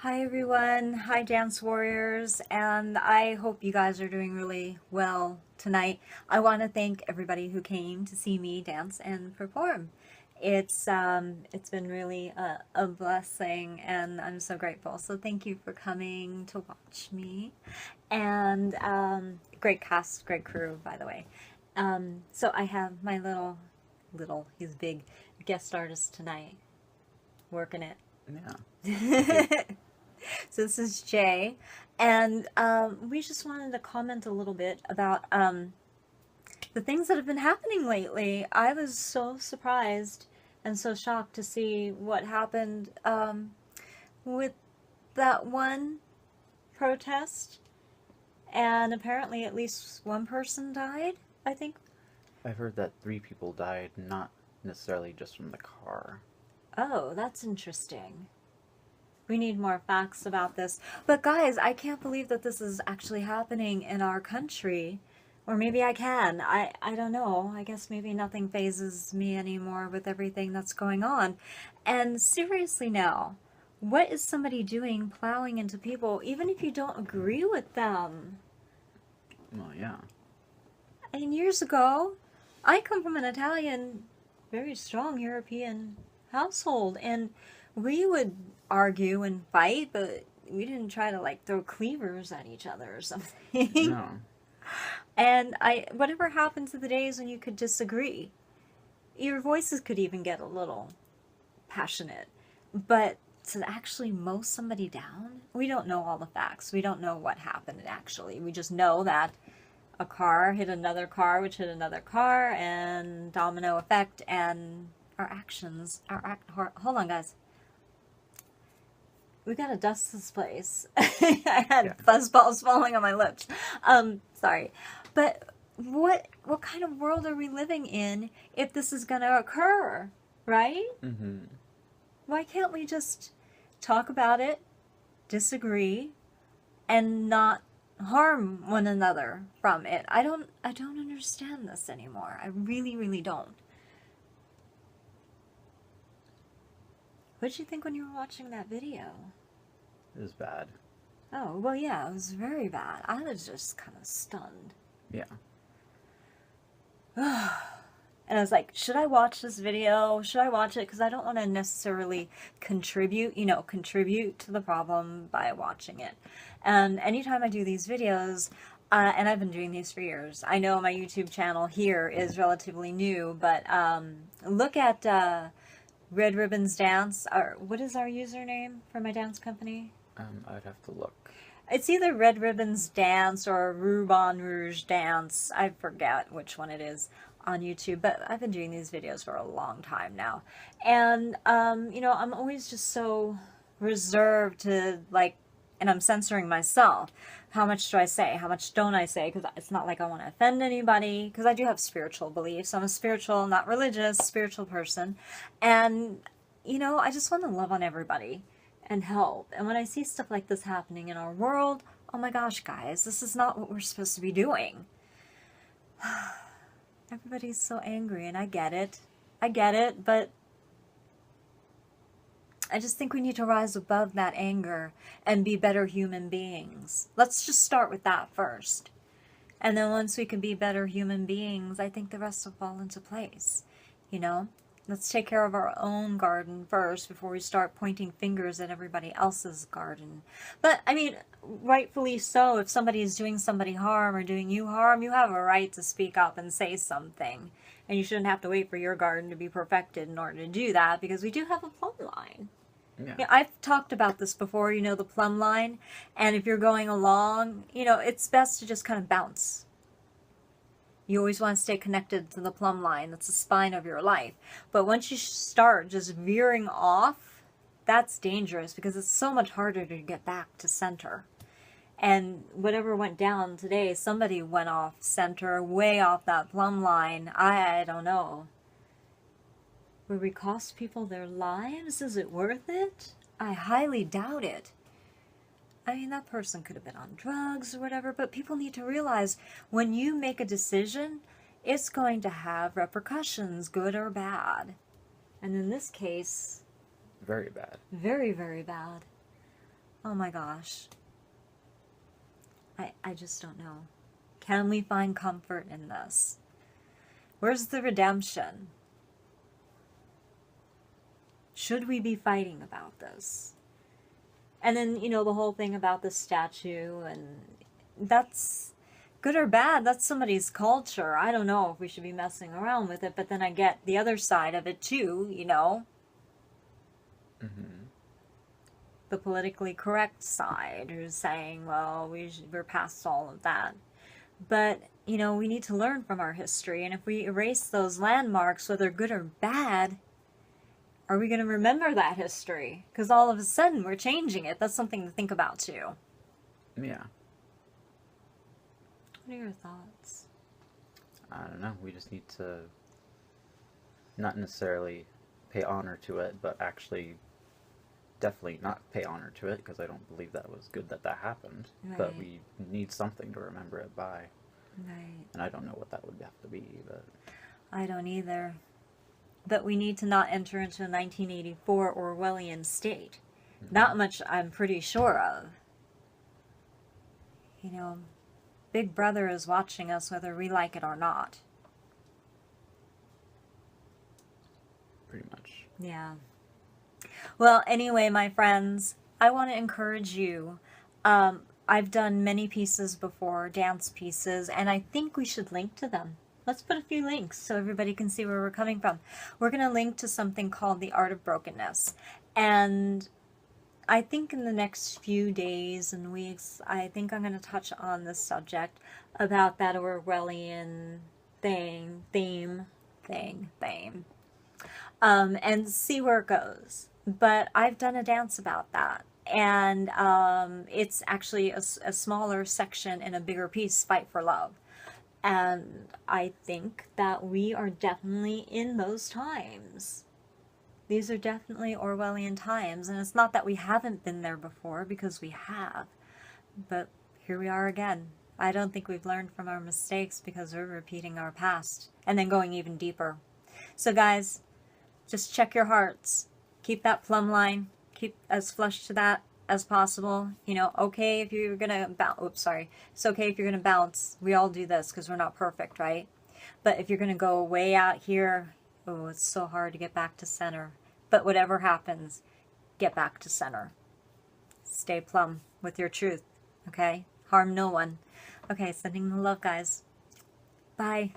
Hi everyone, hi Dance Warriors, and I hope you guys are doing really well tonight. I want to thank everybody who came to see me dance and perform. It's been really a blessing, and I'm so grateful. So thank you for coming to watch me, and great cast, great crew, by the way. So I have my he's big guest artist tonight, working it. Yeah. So this is Jay, and we just wanted to comment a little bit about the things that have been happening lately. I was so surprised and so shocked to see what happened with that one protest, and apparently at least one person died, I think. I've heard that 3 people died, not necessarily just from the car. Oh, that's interesting. We need more facts about this. But guys, I can't believe that this is actually happening in our country. Or maybe I can. I don't know. I guess maybe nothing phases me anymore with everything that's going on. And seriously now, what is somebody doing plowing into people even if you don't agree with them? Well, yeah. I mean, years ago, I come from an Italian, very strong European household, and we would argue and fight, but we didn't try to like throw cleavers at each other or something. No. And whatever happened to the days when you could disagree, your voices could even get a little passionate, but to actually mow somebody down, we don't know all the facts. We don't know what happened actually. We just know that a car hit another car, which hit another car, and domino effect, and our actions, hold on, guys. We gotta dust this place. I had fuzzballs falling on my lips. Sorry. But what kind of world are we living in if this is gonna occur, right? Mm-hmm. Why can't we just talk about it, disagree, and not harm one another from it? I don't understand this anymore. I really, really don't. What did you think when you were watching that video? It was bad. Oh, well, yeah, it was very bad. I was just kind of stunned. Yeah. And I was like, should I watch this video? Should I watch it? Because I don't want to necessarily contribute to the problem by watching it. And anytime I do these videos, and I've been doing these for years, I know my YouTube channel here is relatively new, but look at Red Ribbons Dance. What is our username for my dance company? I'd have to look. It's either Red Ribbons Dance or Ruban Rouge Dance. I forget which one it is on YouTube, but I've been doing these videos for a long time now. And, I'm always just so reserved to, like, and I'm censoring myself. How much do I say? How much don't I say? Because it's not like I want to offend anybody, because I do have spiritual beliefs. I'm a spiritual, not religious, spiritual person. And, I just want to love on everybody and help. And when I see stuff like this happening in our world, oh my gosh, guys, this is not what we're supposed to be doing. Everybody's so angry, and I get it, but I just think we need to rise above that anger and be better human beings. Let's just start with that first. And then once we can be better human beings, I think the rest will fall into place, Let's take care of our own garden first before we start pointing fingers at everybody else's garden. But, I mean, rightfully so, if somebody is doing somebody harm or doing you harm, you have a right to speak up and say something. And you shouldn't have to wait for your garden to be perfected in order to do that, because we do have a plumb line. Yeah, I've talked about this before, the plumb line. And if you're going along, it's best to just kind of bounce. You always want to stay connected to the plumb line. That's the spine of your life. But once you start just veering off, that's dangerous, because it's so much harder to get back to center. And whatever went down today, somebody went off center, way off that plumb line. I don't know. Would we cost people their lives? Is it worth it? I highly doubt it. I mean, that person could have been on drugs or whatever, but people need to realize when you make a decision, it's going to have repercussions, good or bad. And in this case, Very bad. very, very bad. Oh my gosh. I just don't know. Can we find comfort in this? Where's the redemption? Should we be fighting about this? And then, you know, the whole thing about the statue, and that's good or bad. That's somebody's culture. I don't know if we should be messing around with it, but then I get the other side of it too, you know? The politically correct side who's saying, well, we're past all of that. But, you know, we need to learn from our history. And if we erase those landmarks, whether good or bad, are we going to remember that history? Because all of a sudden we're changing it. That's something to think about too. Yeah. What are your thoughts? I don't know. We just need to not necessarily pay honor to it, but actually definitely not pay honor to it, because I don't believe that was good that happened. Right. But we need something to remember it by. Right. And I don't know what that would have to be, but... I don't either. But we need to not enter into a 1984 Orwellian state. That much I'm pretty sure of. You know, Big Brother is watching us whether we like it or not. Pretty much. Yeah. Well, anyway, my friends, I want to encourage you. I've done many pieces before, dance pieces, and I think we should link to them. Let's put a few links so everybody can see where we're coming from. We're going to link to something called The Art of Brokenness. And I think in the next few days and weeks, I think I'm going to touch on this subject about that Orwellian theme, and see where it goes. But I've done a dance about that. And it's actually a smaller section in a bigger piece, Fight for Love. And I think that we are definitely in those times. These are definitely Orwellian times. And it's not that we haven't been there before, because we have. But here we are again. I don't think we've learned from our mistakes, because we're repeating our past and then going even deeper. So guys, just check your hearts. Keep that plumb line. Keep as flush to that as possible. You know, okay if you're gonna bounce. Oops, sorry. It's okay if you're gonna bounce. We all do this because we're not perfect, right? But if you're gonna go way out here, oh, it's so hard to get back to center. But whatever happens, get back to center. Stay plumb with your truth. Okay? Harm no one. Okay, sending the love, guys. Bye.